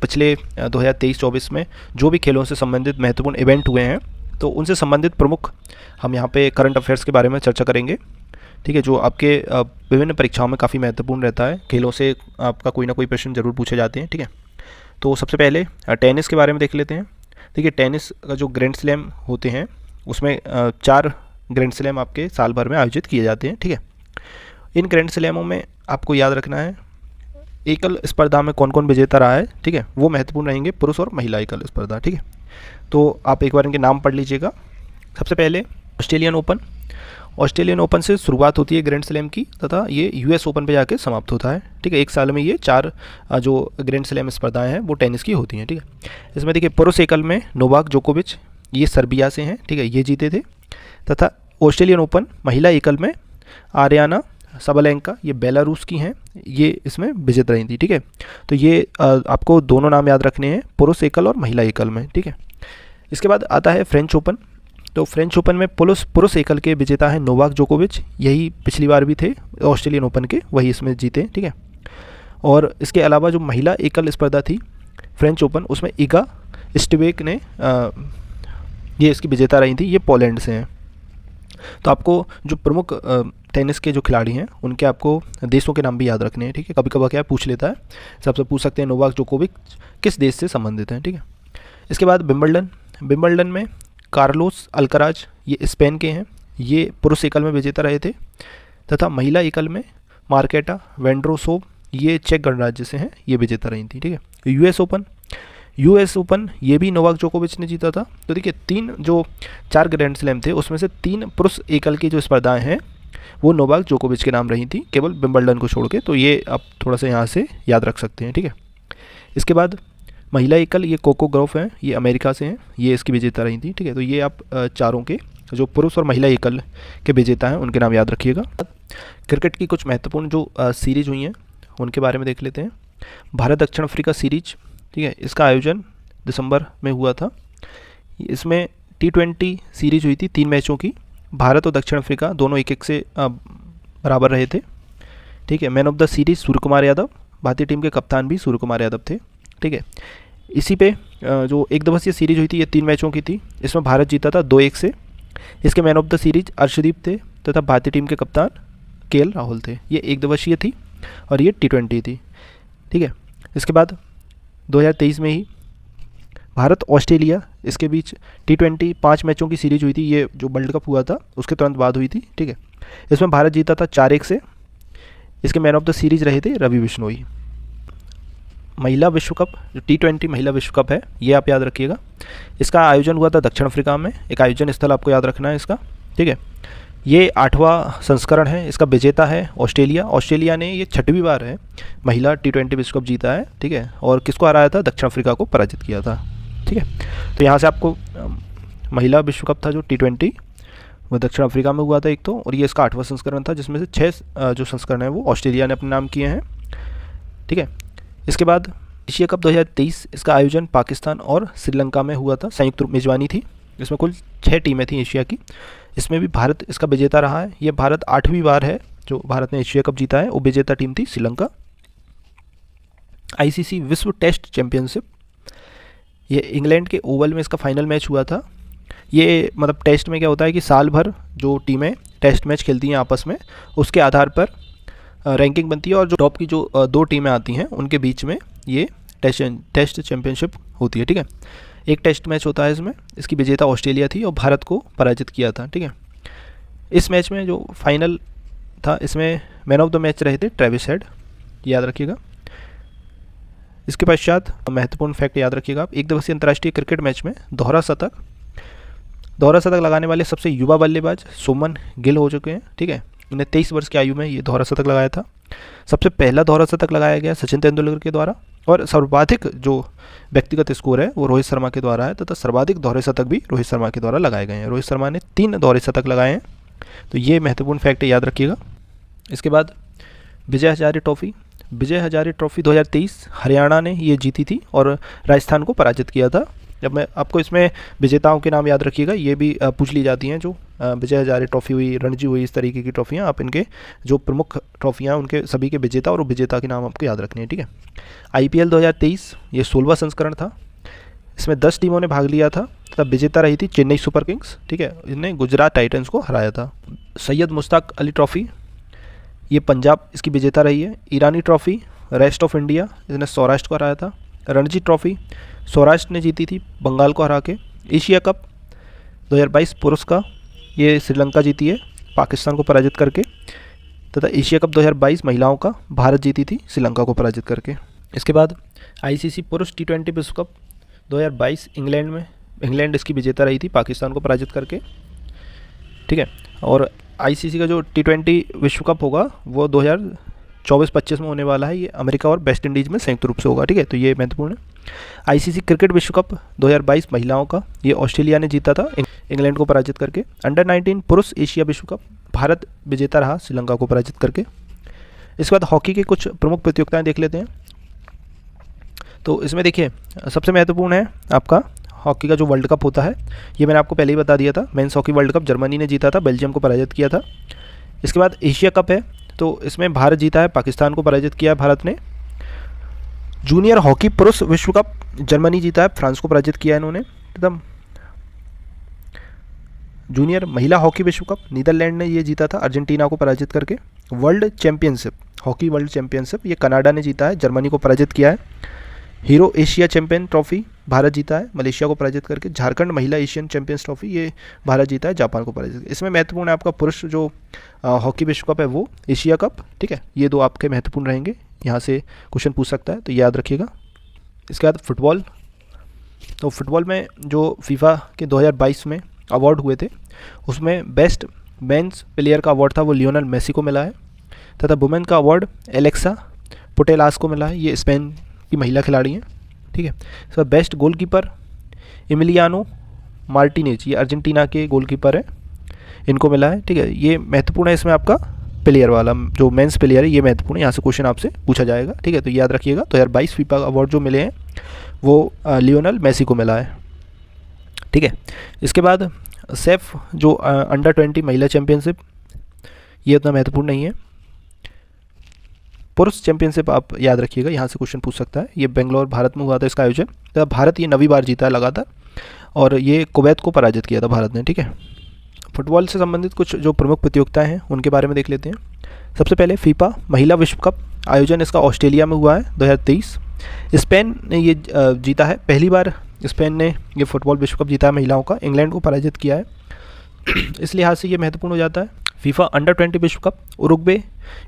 पिछले 2023-24 में जो भी खेलों से संबंधित महत्वपूर्ण इवेंट हुए हैं, तो उनसे संबंधित प्रमुख हम यहाँ पे करंट अफेयर्स के बारे में चर्चा करेंगे। ठीक है, जो आपके विभिन्न परीक्षाओं में काफ़ी महत्वपूर्ण रहता है। खेलों से आपका कोई ना कोई प्रश्न जरूर पूछे जाते हैं। ठीक है, तो सबसे पहले टेनिस के बारे में देख लेते हैं। देखिए, टेनिस का जो ग्रैंड स्लैम होते हैं उसमें 4 ग्रैंड स्लैम आपके साल भर में आयोजित किए जाते हैं। ठीक है, इन ग्रैंड स्लैमों में आपको याद रखना है एकल स्पर्धा में कौन कौन विजेता रहा है। ठीक है, वो महत्वपूर्ण रहेंगे, पुरुष और महिला एकल स्पर्धा। ठीक है, तो आप एक बार इनके नाम पढ़ लीजिएगा। सबसे पहले ऑस्ट्रेलियन ओपन। ऑस्ट्रेलियन ओपन से शुरुआत होती है ग्रैंड स्लैम की, तथा ये यूएस ओपन पे जाके समाप्त होता है। ठीक है, एक साल में ये 4 जो ग्रैंड स्लैम स्पर्धाएं हैं वो टेनिस की होती हैं। ठीक है, इसमें देखिए पुरुष एकल में नोवाक जोकोविच, ये सर्बिया से हैं। ठीक है, ये जीते थे। तथा ऑस्ट्रेलियन ओपन महिला एकल में आर्याना सबलेंका, ये बेलारूस की हैं, ये इसमें विजेता रही थी। ठीक है, तो ये आपको दोनों नाम याद रखने हैं, पुरुष एकल और महिला एकल में। ठीक है, इसके बाद आता है फ्रेंच ओपन। तो फ्रेंच ओपन में पुरुष एकल के विजेता हैं नोवाक जोकोविच, यही पिछली बार भी थे ऑस्ट्रेलियन ओपन के, वही इसमें जीते। ठीक है, और इसके अलावा जो महिला एकल स्पर्धा थी फ्रेंच ओपन, उसमें इगा स्टिवेक ने ये इसकी विजेता रही थी, ये पोलैंड से हैं। तो आपको जो प्रमुख टेनिस के जो खिलाड़ी हैं उनके आपको देशों के नाम भी याद रखने हैं। ठीक है, कभी कभी क्या पूछ लेता है, सबसे पूछ सकते हैं नोवाक जोकोविच किस देश से संबंधित हैं। ठीक है, इसके बाद विंबलडन। विंबलडन में कार्लोस अल्कराज, ये स्पेन के हैं, ये पुरुष एकल में विजेता रहे थे। तथा महिला एकल में मार्केटा वेंड्रोसोव, ये चेक गणराज्य से हैं, ये विजेता रही थी। ठीक है, यूएस ओपन ये भी नोवाक जोकोविच ने जीता था। तो देखिए 3 जो 4 ग्रैंड स्लैम थे उसमें से 3 पुरुष एकल की जो स्पर्धाएं हैं वो नोवाक जोकोविच के नाम रही थी, केवल विंबलडन को छोड़ के। तो ये आप थोड़ा सा यहाँ से याद रख सकते हैं। ठीक है, इसके बाद महिला एकल, ये कोको गॉफ हैं, ये अमेरिका से हैं, ये इसकी विजेता रही थी। ठीक है, तो ये आप चारों के जो पुरुष और महिला एकल के विजेता हैं उनके नाम याद रखिएगा। क्रिकेट की कुछ महत्वपूर्ण जो सीरीज हुई हैं उनके बारे में देख लेते हैं। भारत दक्षिण अफ्रीका सीरीज, ठीक है, इसका आयोजन दिसंबर में हुआ था। इसमें T20 सीरीज हुई थी 3 मैचों की। भारत और दक्षिण अफ्रीका दोनों 1-1 से बराबर रहे थे। ठीक है, man of the series Surya Kumar Yadav, भारतीय टीम के कप्तान भी सूर्य कुमार यादव थे। ठीक है, इसी पे जो एक दिवसीय सीरीज हुई थी ये 3 मैचों की थी, इसमें भारत जीता था 2-1 से। इसके man of the series Arshdeep थे तथा भारतीय टीम के कप्तान केएल राहुल थे। ये एक दिवसीय थी और ये T20 थी। ठीक है, इसके बाद 2023 में ही भारत ऑस्ट्रेलिया इसके बीच T20 5 मैचों की सीरीज हुई थी, ये जो वर्ल्ड कप हुआ था उसके तुरंत बाद हुई थी। ठीक है, इसमें भारत जीता था 4-1 से। इसके मैन ऑफ द सीरीज रहे थे रवि बिश्नोई। महिला विश्व कप, जो T20 महिला विश्व कप है, ये आप याद रखिएगा। इसका आयोजन हुआ था दक्षिण अफ्रीका में, एक आयोजन स्थल आपको याद रखना है इसका। ठीक है, ये 8वां संस्करण है, इसका विजेता है ऑस्ट्रेलिया। ऑस्ट्रेलिया ने ये 6वीं बार है महिला T20 विश्व कप जीता है। ठीक है, और किसको हराया था, दक्षिण अफ्रीका को पराजित किया था। ठीक है, तो यहाँ से आपको महिला विश्व कप था जो T20 वो दक्षिण अफ्रीका में हुआ था एक तो, और ये इसका 8वां संस्करण था जिसमें से 6 जो संस्करण है वो ऑस्ट्रेलिया ने अपने नाम किए हैं। ठीक है, इसके बाद एशिया कप 2023, इसका आयोजन पाकिस्तान और श्रीलंका में हुआ था, संयुक्त मेजबानी थी। इसमें कुल 6 टीमें थी एशिया की, इसमें भी भारत इसका विजेता रहा है। ये भारत 8वीं बार है जो भारत ने एशिया कप जीता है। वो विजेता टीम थी श्रीलंका। ICC विश्व टेस्ट चैंपियनशिप, ये इंग्लैंड के ओवल में इसका फाइनल मैच हुआ था। ये मतलब टेस्ट में क्या होता है कि साल भर जो टीमें टेस्ट मैच खेलती हैं आपस में, उसके आधार पर रैंकिंग बनती है, और जो टॉप की जो 2 टीमें आती हैं उनके बीच में ये टेस्ट चैंपियनशिप होती है। ठीक है, एक टेस्ट मैच होता है इसमें, इसकी विजेता ऑस्ट्रेलिया थी और भारत को पराजित किया था। ठीक है, इस मैच में जो फाइनल था इसमें मैन ऑफ द मैच रहे थे ट्रेविस हेड, याद रखिएगा। इसके पश्चात महत्वपूर्ण फैक्ट याद रखिएगा आप, एक दिवसीय अंतर्राष्ट्रीय क्रिकेट मैच में दोहरा शतक लगाने वाले सबसे युवा बल्लेबाज सुमन गिल हो चुके हैं। ठीक है, उन्हें 23 वर्ष की आयु में ये दोहरा शतक लगाया था। सबसे पहला दोहरा शतक लगाया गया सचिन तेंदुलकर के द्वारा, और सर्वाधिक जो व्यक्तिगत स्कोर है वो रोहित शर्मा के द्वारा है, तथा सर्वाधिक दोहरे शतक भी रोहित शर्मा के द्वारा लगाए गए हैं। रोहित शर्मा ने 3 दोहरे शतक लगाए हैं। तो ये महत्वपूर्ण फैक्ट याद रखिएगा। इसके बाद विजय हजारे ट्रॉफी 2023 हरियाणा ने ये जीती थी और राजस्थान को पराजित किया था। जब मैं आपको इसमें विजेताओं के नाम याद रखिएगा, ये भी पूछ ली जाती हैं जो विजय हजारे ट्रॉफी हुई, रणजी हुई, इस तरीके की ट्रॉफियाँ आप इनके जो प्रमुख ट्रॉफियाँ उनके सभी के विजेता और उपविजेता के नाम आपको याद रखने हैं, ठीक है। IPL 2023 ये 16वां संस्करण था। इसमें 10 टीमों ने भाग लिया था तथा विजेता रही थी चेन्नई सुपर किंग्स, ठीक है। इन्हें गुजरात टाइटंस को हराया था। सैयद मुश्ताक अली ट्रॉफी ये पंजाब इसकी विजेता रही है। ईरानी ट्रॉफी रेस्ट ऑफ इंडिया, इसने सौराष्ट्र को हराया था। रणजी ट्रॉफी सौराष्ट्र ने जीती थी बंगाल को हरा के। एशिया कप 2022 पुरुष का ये श्रीलंका जीती है पाकिस्तान को पराजित करके, तथा एशिया कप 2022 महिलाओं का भारत जीती थी श्रीलंका को पराजित करके। इसके बाद ICC पुरुष T20 विश्व कप 2022 इंग्लैंड में, इंग्लैंड इसकी विजेता रही थी पाकिस्तान को पराजित करके, ठीक है। और ICC का जो T20 विश्व कप होगा वो 2024-25 में होने वाला है। ये अमेरिका और वेस्ट इंडीज़ में संयुक्त रूप से होगा, ठीक है। तो ये महत्वपूर्ण है। ICC क्रिकेट विश्व कप 2022 महिलाओं का ये ऑस्ट्रेलिया ने जीता था इंग्लैंड को पराजित करके। अंडर 19 पुरुष एशिया विश्व कप भारत विजेता रहा श्रीलंका को पराजित करके। इसके बाद हॉकी के कुछ प्रमुख प्रतियोगिताएं देख लेते हैं। तो इसमें देखिए सबसे महत्वपूर्ण है आपका हॉकी का जो वर्ल्ड कप होता है, ये मैंने आपको पहले ही बता दिया था। Men's hockey world cup Germany ने जीता था, बेल्जियम को पराजित किया था। इसके बाद एशिया कप है, तो इसमें भारत जीता है, पाकिस्तान को पराजित किया है भारत ने। जूनियर हॉकी पुरुष विश्व कप जर्मनी जीता है, फ्रांस को पराजित किया है इन्होंने। एकदम जूनियर महिला हॉकी विश्व कप नीदरलैंड ने ये जीता था अर्जेंटीना को पराजित करके। World championship hockey world championship ये कनाडा ने जीता है, जर्मनी को पराजित किया है। Hero Asia champion trophy Bharat जीता है मलेशिया को पराजित करके। झारखंड महिला एशियन चैंपियंस ट्रॉफी ये भारत जीता है जापान को पराजित। इसमें महत्वपूर्ण है आपका पुरुष जो हॉकी विश्व कप है वो एशिया कप, ठीक है। ये दो आपके महत्वपूर्ण रहेंगे, यहाँ से क्वेश्चन पूछ सकता है तो याद रखिएगा। इसके बाद फुटबॉल, तो फुटबॉल में जो फीफा के 2022 में अवार्ड हुए थे उसमें बेस्ट मेंस प्लेयर का अवार्ड था वो लियोनेल मेसी को मिला है, तथा वुमेन का अवार्ड एलेक्सा पुटेलास को मिला है, ये स्पेन की महिला खिलाड़ी हैं, ठीक है। Sir best goalkeeper Emiliano Martinez, ये अर्जेंटीना के गोलकीपर हैं, इनको मिला है, ठीक है। ये महत्वपूर्ण है इसमें आपका प्लेयर वाला जो मेंस प्लेयर है, ये महत्वपूर्ण है, यहाँ से क्वेश्चन आपसे पूछा जाएगा, ठीक है। तो याद रखिएगा 2022 फीफा अवार्ड जो मिले हैं वो लियोनेल मेसी को मिला है, ठीक है। इसके बाद सेफ जो अंडर 20 महिला चैंपियनशिप, ये उतना महत्वपूर्ण नहीं है। पुरुष चैंपियनशिप आप याद रखिएगा, यहाँ से क्वेश्चन पूछ सकता है। ये बेंगलोर भारत में हुआ था इसका आयोजन, तो भारत ये 9वीं बार जीता है लगातार, और ये कुवैत को पराजित किया था भारत ने, ठीक है। फुटबॉल से संबंधित कुछ जो प्रमुख प्रतियोगिताएं हैं उनके बारे में देख लेते हैं। सबसे पहले फीफा महिला विश्व कप आयोजन इसका ऑस्ट्रेलिया में हुआ है 2023। स्पेन ने ये जीता है, पहली बार स्पेन ने ये फुटबॉल विश्व कप जीता है महिलाओं का, इंग्लैंड को पराजित किया है, इस लिहाज से ये महत्वपूर्ण हो जाता है। फीफा अंडर 20 विश्व कप उरुग्वे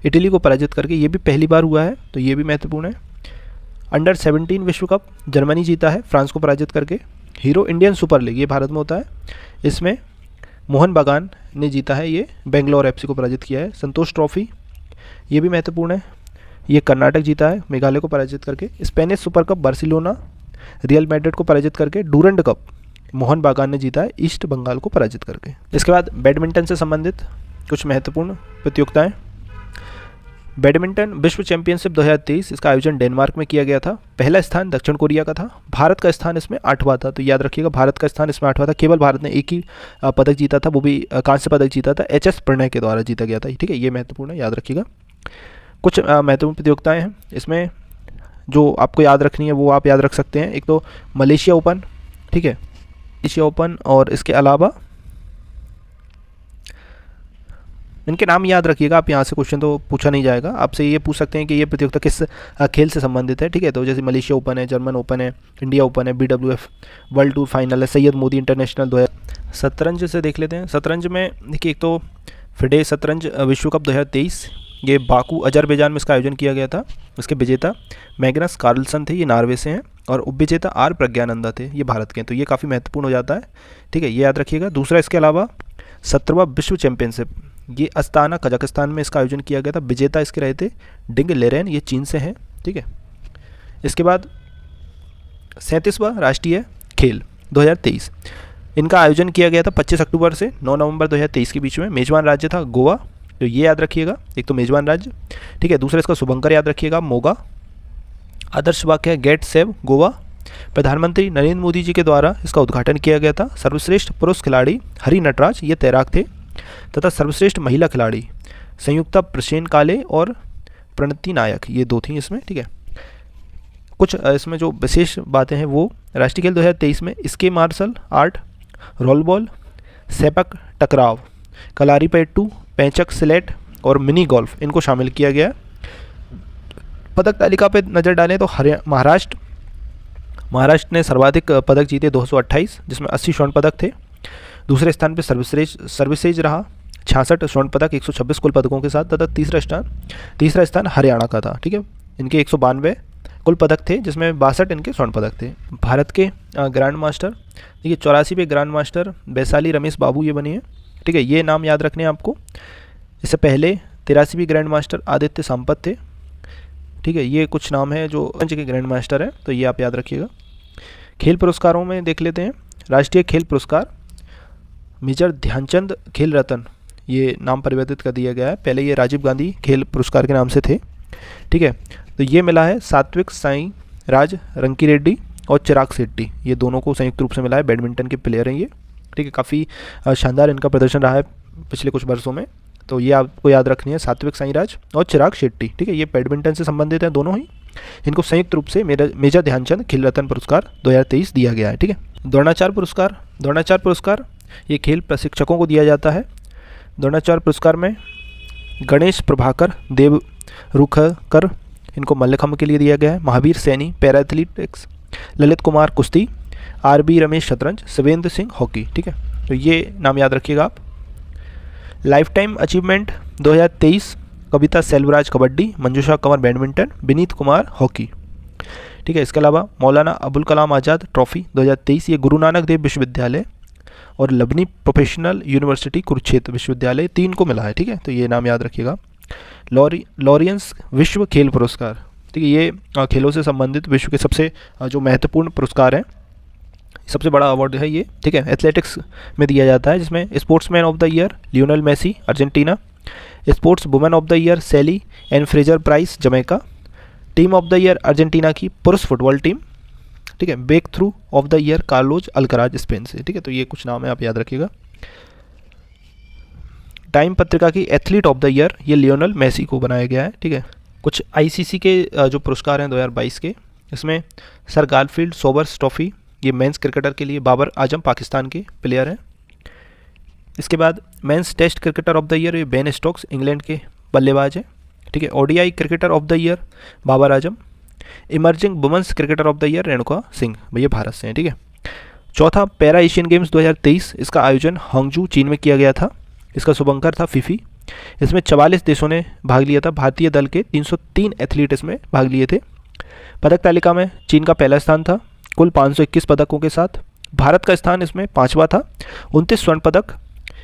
इटली को पराजित करके, ये भी पहली बार हुआ है, तो ये भी महत्वपूर्ण है। अंडर 17 विश्व कप जर्मनी जीता है फ्रांस को पराजित करके। हीरो इंडियन सुपर लीग ये भारत में होता है, इसमें मोहन बागान ने जीता है, ये बेंगलोर FC को पराजित किया है। संतोष ट्रॉफी ये भी महत्वपूर्ण है, ये कर्नाटक जीता है मेघालय को पराजित करके। Spanish super cup Barcelona real Madrid को पराजित करके। डूरंड कप मोहन बागान ने जीता है ईस्ट बंगाल को पराजित करके। इसके बाद बैडमिंटन से संबंधित कुछ महत्वपूर्ण प्रतियोगिताएं। बैडमिंटन विश्व चैंपियनशिप 2023 इसका आयोजन डेनमार्क में किया गया था। पहला स्थान दक्षिण कोरिया का था, भारत का स्थान इसमें 8वां था, तो याद रखिएगा भारत का स्थान इसमें 8वां था। केवल भारत ने एक ही पदक जीता था, वो भी कांस्य पदक जीता था, HS प्रणय के द्वारा जीता गया था, ठीक है। ये महत्वपूर्ण है, याद रखिएगा। कुछ महत्वपूर्ण प्रतियोगिताएँ हैं इसमें जो आपको याद रखनी है वो आप याद रख सकते हैं। एक तो मलेशिया ओपन, ठीक है, मलेशिया ओपन, और इसके अलावा इनके नाम याद रखिएगा आप, यहाँ से क्वेश्चन तो पूछा नहीं जाएगा आपसे, ये पूछ सकते हैं कि ये प्रतियोगिता किस खेल से संबंधित है, ठीक है। तो जैसे मलेशिया ओपन है, जर्मन ओपन है, इंडिया ओपन है, BWF वर्ल्ड टूर फाइनल है, सैयद मोदी इंटरनेशनल 2000। शतरंज से देख लेते हैं। शतरंज में देखिए एक तो फिडे शतरंज विश्व कप 2023 ये बाकू अजरबैजान में इसका आयोजन किया गया था। इसके विजेता मैग्नस कार्लसन थे, ये नॉर्वे से हैं, और उपविजेता R प्रज्ञानंदा थे, ये भारत के हैं, तो ये काफ़ी महत्वपूर्ण हो जाता है, ठीक है, ये याद रखिएगा। दूसरा इसके अलावा 17वां विश्व चैंपियनशिप ये अस्ताना कजाकिस्तान में इसका आयोजन किया गया था, विजेता इसके रहे थे डिंग लेरेन, ये चीन से हैं, ठीक है। इसके बाद 37वां राष्ट्रीय खेल 2023 इनका आयोजन किया गया था 25 अक्टूबर से 9 नवंबर 2023 के बीच में। मेजबान राज्य था गोवा, तो ये याद रखिएगा, एक तो मेजबान राज्य, ठीक है। दूसरा इसका शुभंकर याद रखिएगा मोगा। आदर्श वाक्य है गेट सेव गोवा। प्रधानमंत्री नरेंद्र मोदी जी के द्वारा इसका उद्घाटन किया गया था। सर्वश्रेष्ठ पुरुष खिलाड़ी हरी नटराज, ये तैराक थे, तथा सर्वश्रेष्ठ महिला खिलाड़ी संयुक्ता प्रसेन काले और प्रणति नायक, ये 2 थी इसमें, ठीक है। कुछ इसमें जो विशेष बातें हैं वो राष्ट्रीय खेल 2023 में Sqay martial art, roll ball, sepak takraw, Kalaripayattu, pencak silat और मिनी गोल्फ, इनको शामिल किया गया। पदक तालिका पे नज़र डालें तो महाराष्ट्र ने सर्वाधिक पदक जीते 228, जिसमें 80 स्वर्ण पदक थे। दूसरे स्थान पे सर्विसेज रहा 66 स्वर्ण पदक 126 कुल पदकों के साथ, तथा तीसरा स्थान हरियाणा का था, ठीक है। इनके 192 कुल पदक थे, जिसमें 62 इनके स्वर्ण पदक थे। भारत के ग्रैंड मास्टर, देखिए 84वें ग्रैंड मास्टर वैशाली रमेश बाबू ये बनी है, ठीक है। ये नाम याद रखने हैं आपको। इससे पहले 83वें ग्रैंड मास्टर आदित्य संपत थे, ठीक है। ये कुछ नाम है जो पंच के ग्रैंड मास्टर है, तो ये आप याद रखिएगा। खेल पुरस्कारों में देख लेते हैं। राष्ट्रीय खेल पुरस्कार मेजर ध्यानचंद खेल रत्न, ये नाम परिवर्तित कर दिया गया है, पहले ये राजीव गांधी खेल पुरस्कार के नाम से थे, ठीक है। तो ये मिला है सात्विक साई राज रंकीरेड्डी और चिराग शेट्टी, ये दोनों को संयुक्त रूप से मिला है। बैडमिंटन के प्लेयर हैं ये, ठीक है। काफ़ी शानदार इनका प्रदर्शन रहा है पिछले कुछ वर्षों में, तो ये आपको याद रखनी है, सात्विक साईराज और चिराग शेट्टी, ठीक है। ये बैडमिंटन से संबंधित हैं दोनों ही। इनको संयुक्त रूप से मेजर ध्यानचंद खेल रत्न पुरस्कार 2023 दिया गया है, ठीक है। द्रोणाचार्य पुरस्कार ये खेल प्रशिक्षकों को दिया जाता है। द्रोणाचार्य पुरस्कार में गणेश प्रभाकर देवरुखकर, इनको मल्लखम्ब के लिए दिया गया है। महावीर सैनी पैरा एथलेटिक्स, ललित कुमार कुश्ती, RB रमेश शतरंज, शिवेंद्र सिंह हॉकी, ठीक है। तो ये नाम याद रखिएगा आप। लाइफ टाइम अचीवमेंट 2023 कविता सेल्वराज कबड्डी, मंजूषा कंवर बैडमिंटन, विनीत कुमार हॉकी, ठीक है। इसके अलावा मौलाना अबुल कलाम आज़ाद ट्रॉफी 2023 ये गुरु नानक देव विश्वविद्यालय और लबनी प्रोफेशनल यूनिवर्सिटी कुरुक्षेत्र विश्वविद्यालय 3 को मिला है, ठीक है। तो ये नाम याद रखिएगा। लॉरियंस विश्व खेल पुरस्कार, ठीक है। ये खेलों से संबंधित विश्व के सबसे जो महत्वपूर्ण पुरस्कार हैं, सबसे बड़ा अवार्ड है ये, ठीक है। एथलेटिक्स में दिया जाता है, जिसमें sportsman of the year Lionel Messi Argentina, sports women of the year Shelly Ann Fraser Pryce Jamaica, team of the year Argentina की पुरुष फुटबॉल टीम, ठीक है। Breakthrough of the year Carlos Alcaraz Spain से, ठीक है। तो ये कुछ नाम है, आप याद रखिएगा। टाइम पत्रिका की एथलीट ऑफ द ईयर ये लियोनेल मेसी को बनाया गया है, ठीक है। कुछ ICC के जो पुरस्कार हैं 2022 के, इसमें सर गारफील्ड सोबर्स ट्रॉफी, ये मेंस क्रिकेटर के लिए बाबर आजम पाकिस्तान के प्लेयर हैं। इसके बाद men's test cricketer of the year ये बेन स्टोक्स इंग्लैंड के बल्लेबाज हैं, ठीक है। ODI cricketer of the year Babar Azam, emerging women's cricketer of the year Renuka Singh, भैया भारत से हैं, ठीक है। चौथा पैरा एशियन गेम्स 2023, इसका आयोजन हांगजू चीन में किया गया था। इसका शुभंकर था फीफी। इसमें 44 देशों ने भाग लिया था। भारतीय दल के 303 एथलीट इसमें भाग लिए थे। पदक तालिका में चीन का पहला स्थान था कुल 521 पदकों के साथ। भारत का स्थान इसमें 5वां था 29 स्वर्ण पदक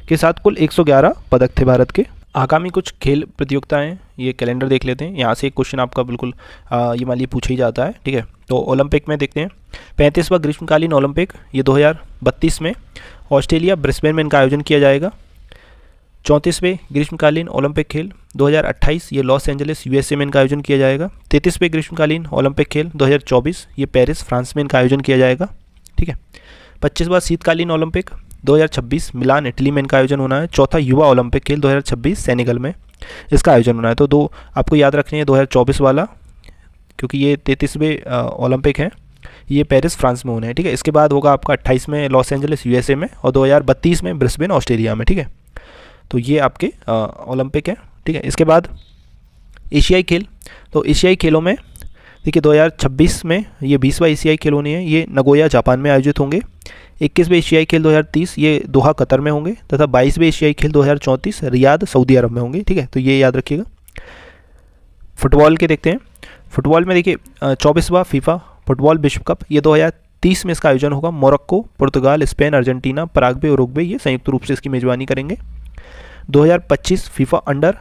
के साथ, कुल 111 पदक थे भारत के। आगामी कुछ खेल प्रतियोगिताएं, ये कैलेंडर देख लेते हैं। यहाँ से एक क्वेश्चन आपका बिल्कुल ये मान लीजिए पूछा ही जाता है, ठीक है। तो ओलंपिक में देखते हैं 35वां ग्रीष्मकालीन ओलंपिक ये 2032 में ऑस्ट्रेलिया ब्रिस्बेन में इनका आयोजन किया जाएगा। 34वें ग्रीष्मकालीन ओलंपिक खेल 2028 ये लॉस एंजलिस USA में इनका आयोजन किया जाएगा। 33वें ग्रीष्मकालीन ओलंपिक खेल 2024 ये पेरिस फ्रांस में इनका आयोजन किया जाएगा, ठीक है। 25वां शीतकालीन ओलंपिक 2026 मिलान इटली में इनका आयोजन होना है। चौथा युवा ओलंपिक खेल 2026 सेनेगल में इसका आयोजन होना है। तो 2 आपको याद रखनी है 2024 वाला, क्योंकि ये 33वें ओलंपिक हैं, ये पेरिस फ्रांस में होना है, ठीक है। इसके बाद होगा आपका 28 में लॉस एंजलिस USA में और 2032 में ब्रिस्बेन ऑस्ट्रेलिया में, ठीक है। तो ये आपके ओलंपिक है, ठीक है। इसके बाद एशियाई खेल, तो एशियाई खेलों में देखिए 2026 में ये 20वां एशियाई खेल होने हैं, ये नगोया जापान में आयोजित होंगे। 21वें एशियाई खेल 2030 ये दोहा कतर में होंगे, तथा 22वें एशियाई खेल 2034 रियाद सऊदी अरब में होंगे, ठीक है। तो ये याद रखिएगा। फुटबॉल के देखते हैं। फुटबॉल में देखिए 24वां फीफा फुटबॉल विश्व कप ये 2030 में इसका आयोजन होगा। मोरक्को, पुर्तगाल, स्पेन, अर्जेंटीना, पराग्वे, उरुग्वे ये संयुक्त रूप से इसकी मेजबानी करेंगे। 2025 फीफा अंडर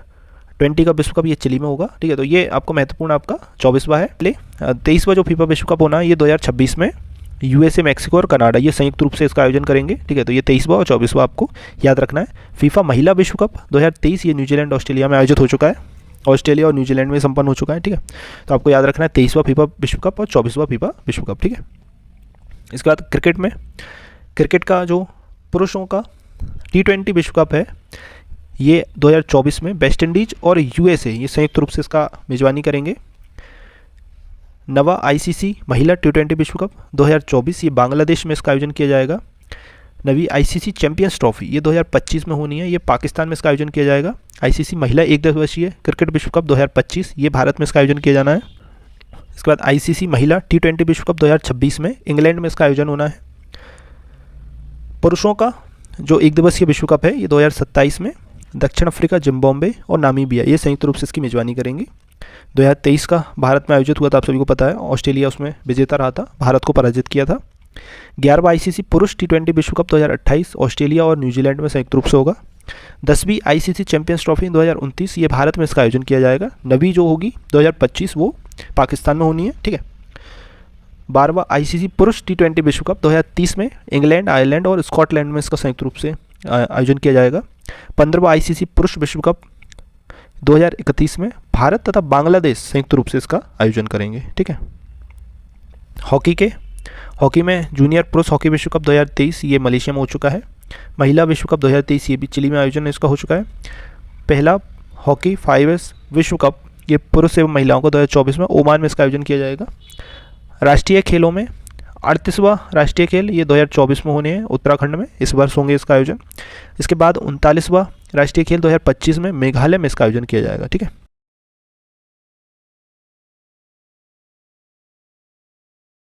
20 का विश्व कप ये चिली में होगा, ठीक है। तो ये आपको महत्वपूर्ण आपका 24वां है। 23वां जो फीफा विश्व कप होना है ये 2026 में USA, मैक्सिको और कनाडा ये संयुक्त रूप से इसका आयोजन करेंगे, ठीक है। तो ये 23वां और 24वां आपको याद रखना है। फीफा महिला विश्व कप 2023 ये न्यूजीलैंड ऑस्ट्रेलिया में आयोजित हो चुका है। ऑस्ट्रेलिया और न्यूजीलैंड में संपन्न हो चुका है, ठीक है। तो आपको याद रखना है 23वां फीफा विश्व कप और 24वां फीफा विश्व कप, ठीक है। इसके बाद क्रिकेट का जो पुरुषों का T20 विश्व कप है, ये 2024 में वेस्ट इंडीज और USA ये संयुक्त रूप से इसका मेजबानी करेंगे। नवा ICC महिला T20 विश्व कप 2024, ये बांग्लादेश में इसका आयोजन किया जाएगा। नवी ICC चैंपियंस ट्रॉफी ये 2025 में होनी है, ये पाकिस्तान में इसका आयोजन किया जाएगा। ICC महिला एक दिवसीय क्रिकेट विश्व कप 2025, ये भारत में इसका आयोजन किया जाना है। इसके बाद ICC महिला T20 विश्व कप 2026 में इंग्लैंड में इसका आयोजन होना है। पुरुषों का जो एक दिवसीय विश्व कप है, ये 2027 में दक्षिण अफ्रीका, जिम्बाब्वे और नामीबिया ये संयुक्त रूप से इसकी मेजबानी करेंगे। 2023 का भारत में आयोजित हुआ था, आप सभी को पता है, ऑस्ट्रेलिया उसमें विजेता रहा था, भारत को पराजित किया था। 11वां ICC पुरुष T20 विश्व कप 2028 ऑस्ट्रेलिया और न्यूजीलैंड में संयुक्त रूप से होगा। 10वीं ICC चैंपियंस ट्रॉफी 2029, ये भारत में इसका आयोजन किया जाएगा। नवी जो होगी 2025 वो पाकिस्तान में होनी है, ठीक है। 12वां ICC पुरुष T20 विश्व कप 2030 में इंग्लैंड, आयरलैंड और स्कॉटलैंड में इसका संयुक्त रूप से आयोजन किया जाएगा। 15वां ICC पुरुष विश्व कप 2031 में भारत तथा बांग्लादेश संयुक्त रूप से इसका आयोजन करेंगे, ठीक है। हॉकी में जूनियर पुरुष हॉकी विश्व कप 2023 ये मलेशिया में हो चुका है। महिला विश्व कप 2023 ये भी चिली में आयोजन इसका हो चुका है। पहला हॉकी 5S विश्व कप ये पुरुष एवं महिलाओं को 2024 में ओमान में इसका आयोजन किया जाएगा। राष्ट्रीय खेलों में 38वां राष्ट्रीय खेल ये 2024 में होने हैं उत्तराखंड में, इस वर्ष होंगे इसका आयोजन। इसके बाद 39वां राष्ट्रीय खेल 2025 में मेघालय में इसका आयोजन किया जाएगा, ठीक है।